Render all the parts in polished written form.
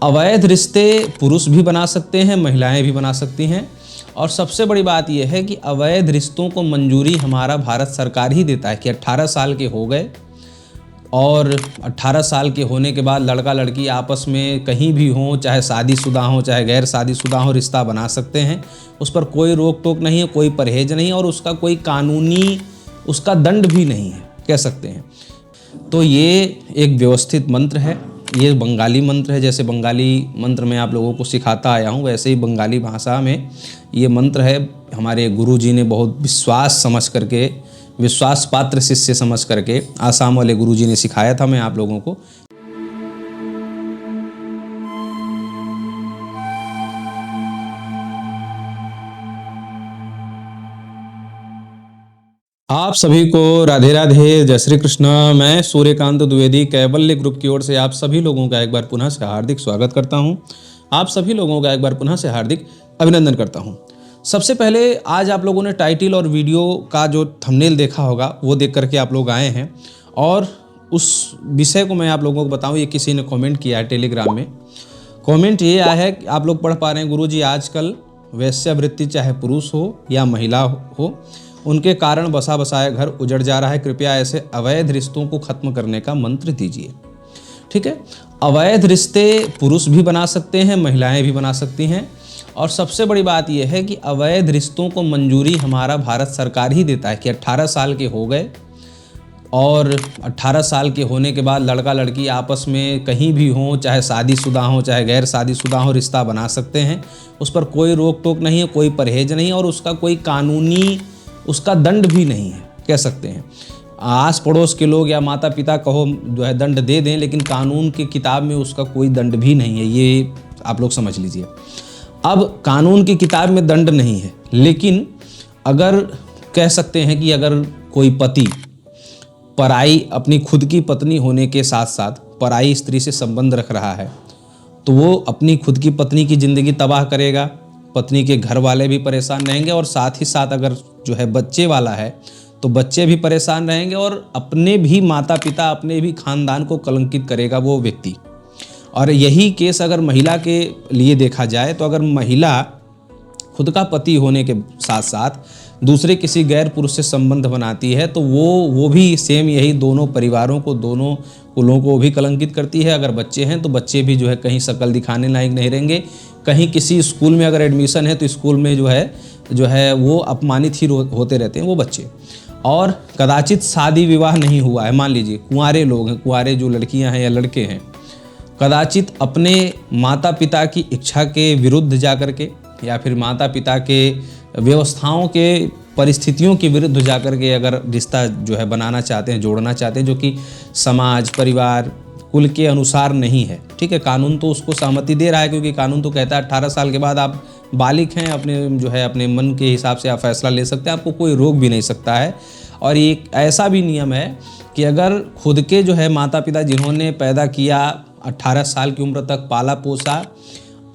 अवैध रिश्ते पुरुष भी बना सकते हैं, महिलाएं भी बना सकती हैं। और सबसे बड़ी बात यह है कि अवैध रिश्तों को मंजूरी हमारा भारत सरकार ही देता है कि 18 साल के हो गए और 18 साल के होने के बाद लड़का लड़की आपस में कहीं भी हों, चाहे शादीशुदा हों चाहे गैर शादीशुदा हों, रिश्ता बना सकते हैं। उस पर कोई रोक टोक नहीं है, कोई परहेज नहीं है और उसका कोई कानूनी उसका दंड भी नहीं है, कह सकते हैं। तो ये एक व्यवस्थित मंत्र है, ये बंगाली मंत्र है। जैसे बंगाली मंत्र मैं आप लोगों को सिखाता आया हूँ, वैसे ही बंगाली भाषा में ये मंत्र है। हमारे गुरुजी ने बहुत विश्वास समझ करके, विश्वास पात्र शिष्य समझ करके आसाम वाले गुरुजी ने सिखाया था मैं आप लोगों को। आप सभी को राधे राधे, जय श्री कृष्ण। मैं सूर्यकांत द्विवेदी कैवल्य ग्रुप की ओर से आप सभी लोगों का एक बार पुनः से हार्दिक स्वागत करता हूं। आप सभी लोगों का एक बार पुनः से हार्दिक अभिनंदन करता हूं। सबसे पहले आज आप लोगों ने टाइटल और वीडियो का जो थंबनेल देखा होगा वो देख करके आप लोग आए हैं और उस विषय को मैं आप लोगों को बताऊं। ये किसी ने कमेंट किया है टेलीग्राम में। कमेंट ये आया है कि आप लोग पढ़ पा रहे हैं, गुरुजी आजकल वेश्यावृत्ति चाहे पुरुष हो या महिला हो, उनके कारण बसा बसाया घर उजड़ जा रहा है। कृपया ऐसे अवैध रिश्तों को खत्म करने का मंत्र दीजिए। ठीक है, अवैध रिश्ते पुरुष भी बना सकते हैं, महिलाएं भी बना सकती हैं। और सबसे बड़ी बात यह है कि अवैध रिश्तों को मंजूरी हमारा भारत सरकार ही देता है कि 18 साल के हो गए और 18 साल के होने के बाद लड़का लड़की आपस में कहीं भी हों, चाहे शादीशुदा हों चाहे गैर शादीशुदा हों, रिश्ता बना सकते हैं। उस पर कोई रोक टोक नहीं है, कोई परहेज नहीं है और उसका कोई कानूनी उसका दंड भी नहीं है, कह सकते हैं। आस पड़ोस के लोग या माता पिता कहो जो है दंड दे दें, लेकिन कानून की किताब में उसका कोई दंड भी नहीं है, ये आप लोग समझ लीजिए। अब कानून की किताब में दंड नहीं है, लेकिन अगर कह सकते हैं कि अगर कोई पति पराई अपनी खुद की पत्नी होने के साथ साथ पराई स्त्री से संबंध रख रहा है तो वो अपनी खुद की पत्नी की ज़िंदगी तबाह करेगा, पत्नी के घर वाले भी परेशान रहेंगे और साथ ही साथ अगर जो है बच्चे वाला है तो बच्चे भी परेशान रहेंगे और अपने भी माता पिता, अपने भी खानदान को कलंकित करेगा वो व्यक्ति। और यही केस अगर महिला के लिए देखा जाए तो अगर महिला खुद का पति होने के साथ साथ दूसरे किसी गैर पुरुष से संबंध बनाती है तो वो भी सेम यही दोनों परिवारों को, दोनों कुलों को भी कलंकित करती है। अगर बच्चे हैं तो बच्चे भी जो है कहीं शक्ल दिखाने लायक नहीं रहेंगे। कहीं किसी स्कूल में अगर एडमिशन है तो स्कूल में जो है वो अपमानित ही होते रहते हैं वो बच्चे। और कदाचित शादी विवाह नहीं हुआ है, मान लीजिए कुंवारे लोग हैं, कुंवारे जो लड़कियां हैं या लड़के हैं, कदाचित अपने माता पिता की इच्छा के विरुद्ध जाकर के या फिर माता पिता के व्यवस्थाओं के परिस्थितियों के विरुद्ध जाकर के अगर रिश्ता जो है बनाना चाहते हैं, जोड़ना चाहते हैं, जो कि समाज, परिवार, कुल के अनुसार नहीं है। ठीक है, कानून तो उसको सहमति दे रहा है क्योंकि कानून तो कहता है 18 साल के बाद आप बालिग हैं, अपने मन के हिसाब से आप फैसला ले सकते हैं, आपको कोई रोक भी नहीं सकता है। और एक ऐसा भी नियम है कि अगर खुद के जो है माता पिता जिन्होंने पैदा किया, 18 साल की उम्र तक पाला पोसा,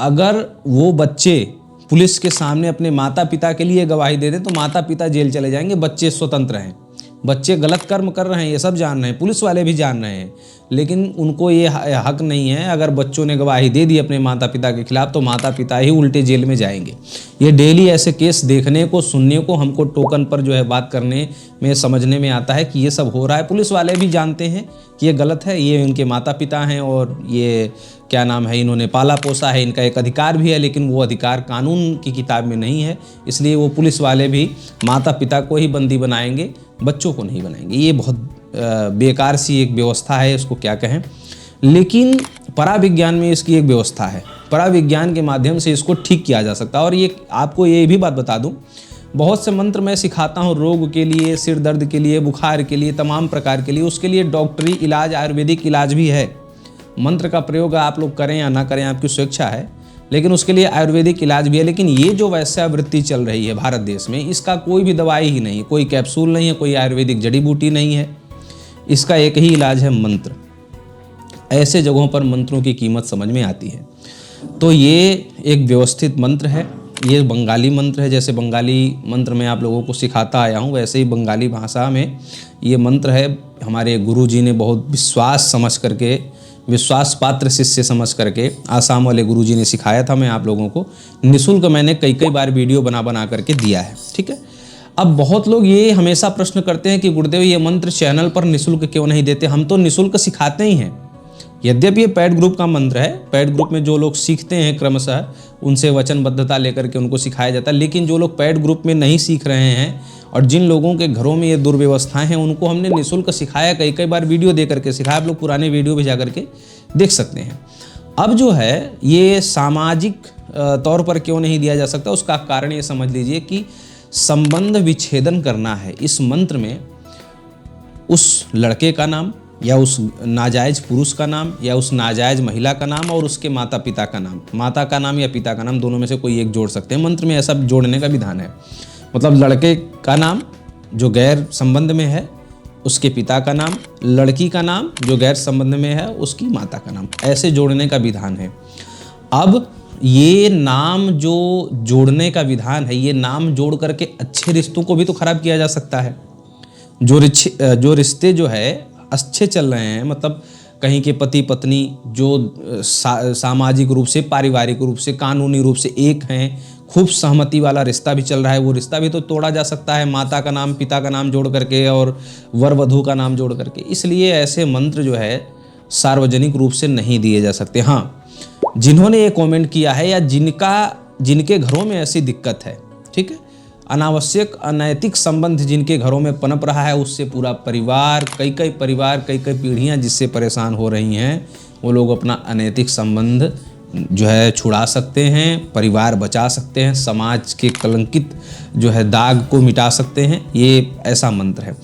अगर वो बच्चे पुलिस के सामने अपने माता पिता के लिए गवाही दे दें तो माता पिता जेल चले जाएंगे, बच्चे स्वतंत्र हैं। बच्चे गलत कर्म कर रहे हैं ये सब जान रहे हैं, पुलिस वाले भी जान रहे हैं, लेकिन उनको ये हक नहीं है। अगर बच्चों ने गवाही दे दी अपने माता पिता के खिलाफ तो माता पिता ही उल्टे जेल में जाएंगे। ये डेली ऐसे केस देखने को, सुनने को, हमको टोकन पर जो है बात करने में, समझने में आता है कि ये सब हो रहा है। पुलिस वाले भी जानते हैं कि ये गलत है, ये इनके माता पिता हैं और ये क्या नाम है, इन्होंने पाला पोसा है, इनका एक अधिकार भी है, लेकिन वो अधिकार कानून की किताब में नहीं है। इसलिए वो पुलिस वाले भी माता पिता को ही बंदी बनाएंगे, बच्चों को नहीं बनाएंगे। ये बहुत बेकार सी एक व्यवस्था है, इसको क्या कहें। लेकिन पराविज्ञान में इसकी एक व्यवस्था है, पराविज्ञान के माध्यम से इसको ठीक किया जा सकता है। और ये आपको ये भी बात बता दूं, बहुत से मंत्र मैं सिखाता हूँ रोग के लिए, सिर दर्द के लिए, बुखार के लिए, तमाम प्रकार के लिए। उसके लिए डॉक्टरी इलाज, आयुर्वेदिक इलाज भी है। मंत्र का प्रयोग आप लोग करें या ना करें आपकी स्वेच्छा है, लेकिन उसके लिए आयुर्वेदिक इलाज भी है। लेकिन ये जो वैश्यावृत्ति चल रही है भारत देश में, इसका कोई भी दवाई ही नहीं, कोई कैप्सूल नहीं है, कोई आयुर्वेदिक जड़ी बूटी नहीं है। इसका एक ही इलाज है, मंत्र। ऐसे जगहों पर मंत्रों की कीमत समझ में आती है। तो ये एक व्यवस्थित मंत्र है, ये बंगाली मंत्र है। जैसे बंगाली मंत्र मैं आप लोगों को सिखाता आया हूँ, वैसे ही बंगाली भाषा में ये मंत्र है। हमारे गुरुजी ने बहुत विश्वास समझ करके, विश्वास पात्र शिष्य समझ करके आसाम वाले गुरुजी ने सिखाया था। मैं आप लोगों को निःशुल्क मैंने कई बार वीडियो बना करके दिया है। ठीक है, अब बहुत लोग ये हमेशा प्रश्न करते हैं कि गुरुदेव ये मंत्र चैनल पर निःशुल्क क्यों नहीं देते? हम तो निःशुल्क सिखाते ही हैं। यद्यपि ये पेड ग्रुप का मंत्र है, पेड ग्रुप में जो लोग सीखते हैं क्रमशः उनसे वचनबद्धता लेकर के उनको सिखाया जाता है, लेकिन जो लोग पेड ग्रुप में नहीं सीख रहे हैं और जिन लोगों के घरों में ये दुर्व्यवस्थाएं हैं उनको हमने निःशुल्क सिखाया, कई बार वीडियो दे करके सिखाया। आप लोग पुराने वीडियो भी जा करके देख सकते हैं। अब जो है ये सामाजिक तौर पर क्यों नहीं दिया जा सकता, उसका कारण ये समझ लीजिए कि संबंध विच्छेदन करना है। इस मंत्र में उस लड़के का नाम या उस नाजायज पुरुष का नाम या उस नाजायज महिला का नाम और उसके माता पिता का नाम, माता का नाम या पिता का नाम, दोनों में से कोई एक जोड़ सकते हैं। मंत्र में ऐसा जोड़ने का विधान है। मतलब लड़के का नाम जो गैर संबंध में है उसके पिता का नाम, लड़की का नाम जो गैर संबंध में है उसकी माता का नाम, ऐसे जोड़ने का विधान है। अब ये नाम जो जोड़ने का विधान है, ये नाम जोड़ करके अच्छे रिश्तों को भी तो खराब किया जा सकता है। जो रिश्ते जो है अच्छे चल रहे हैं, मतलब कहीं के पति पत्नी जो सामाजिक रूप से, पारिवारिक रूप से, कानूनी रूप से एक हैं, खूब सहमति वाला रिश्ता भी चल रहा है, वो रिश्ता भी तो तोड़ा जा सकता है माता का नाम पिता का नाम जोड़ करके और वर वधू का नाम जोड़ करके। इसलिए ऐसे मंत्र जो है सार्वजनिक रूप से नहीं दिए जा सकते। हाँ, जिन्होंने ये कमेंट किया है या जिनके घरों में ऐसी दिक्कत है, ठीक है, अनावश्यक अनैतिक संबंध जिनके घरों में पनप रहा है, उससे पूरा परिवार, कई पीढ़ियां जिससे परेशान हो रही हैं, वो लोग अपना अनैतिक संबंध जो है छुड़ा सकते हैं, परिवार बचा सकते हैं, समाज के कलंकित जो है दाग को मिटा सकते हैं। ये ऐसा मंत्र है।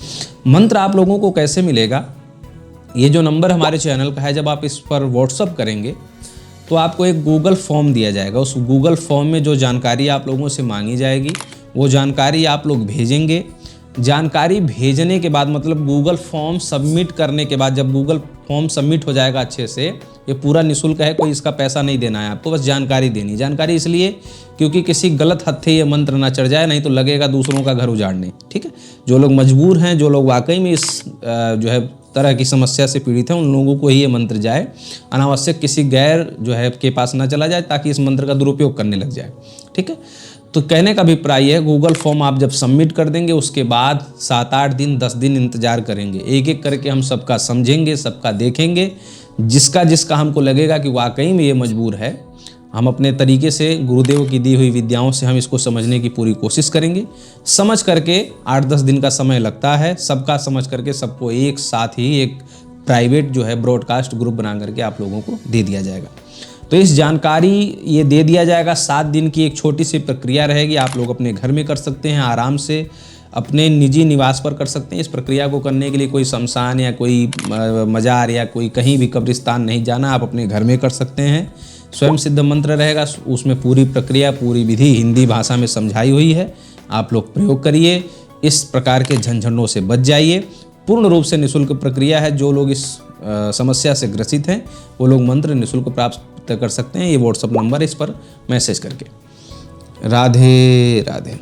मंत्र आप लोगों को कैसे मिलेगा? ये जो नंबर हमारे चैनल का है, जब आप इस पर व्हाट्सअप करेंगे तो आपको एक गूगल फॉर्म दिया जाएगा। उस गूगल फॉर्म में जो जानकारी आप लोगों से मांगी जाएगी वो जानकारी आप लोग भेजेंगे। जानकारी भेजने के बाद, मतलब गूगल फॉर्म सबमिट करने के बाद, जब गूगल फॉर्म सबमिट हो जाएगा अच्छे से, ये पूरा निःशुल्क है, कोई इसका पैसा नहीं देना है आपको, बस जानकारी देनी। जानकारी इसलिए क्योंकि किसी गलत हत्थे ये मंत्र ना चढ़ जाए, नहीं तो लगेगा दूसरों का घर उजाड़ने। ठीक है, जो लोग मजबूर हैं, जो लोग वाकई में इस जो है तरह की समस्या से पीड़ित हैं, उन लोगों को ही ये मंत्र जाए, अनावश्यक किसी गैर जो है के पास ना चला जाए, ताकि इस मंत्र का दुरुपयोग करने लग जाए। ठीक है, तो कहने का अभिप्राय है, गूगल फॉर्म आप जब सबमिट कर देंगे उसके बाद 7-8 दिन 10 दिन इंतजार करेंगे। एक एक करके हम सबका समझेंगे, सबका देखेंगे। जिसका हमको लगेगा कि वाकई में ये मजबूर है, हम अपने तरीके से गुरुदेव की दी हुई विद्याओं से हम इसको समझने की पूरी कोशिश करेंगे। समझ करके 8-10 दिन का समय लगता है। सबका समझ करके सबको एक साथ ही एक प्राइवेट जो है ब्रॉडकास्ट ग्रुप बना करके आप लोगों को दे दिया जाएगा। तो इस जानकारी ये दे दिया जाएगा। 7 दिन की एक छोटी सी प्रक्रिया रहेगी, आप लोग अपने घर में कर सकते हैं, आराम से अपने निजी निवास पर कर सकते हैं। इस प्रक्रिया को करने के लिए कोई शमशान या कोई मज़ार या कोई कहीं भी कब्रिस्तान नहीं जाना, आप अपने घर में कर सकते हैं। स्वयं सिद्ध मंत्र रहेगा, उसमें पूरी प्रक्रिया, पूरी विधि हिंदी भाषा में समझाई हुई है। आप लोग प्रयोग करिए, इस प्रकार के झंझटों से बच जाइए। पूर्ण रूप से निःशुल्क प्रक्रिया है। जो लोग इस समस्या से ग्रसित हैं वो लोग मंत्र निःशुल्क प्राप्त कर सकते हैं। ये व्हाट्सअप नंबर, इस पर मैसेज करके। राधे राधे।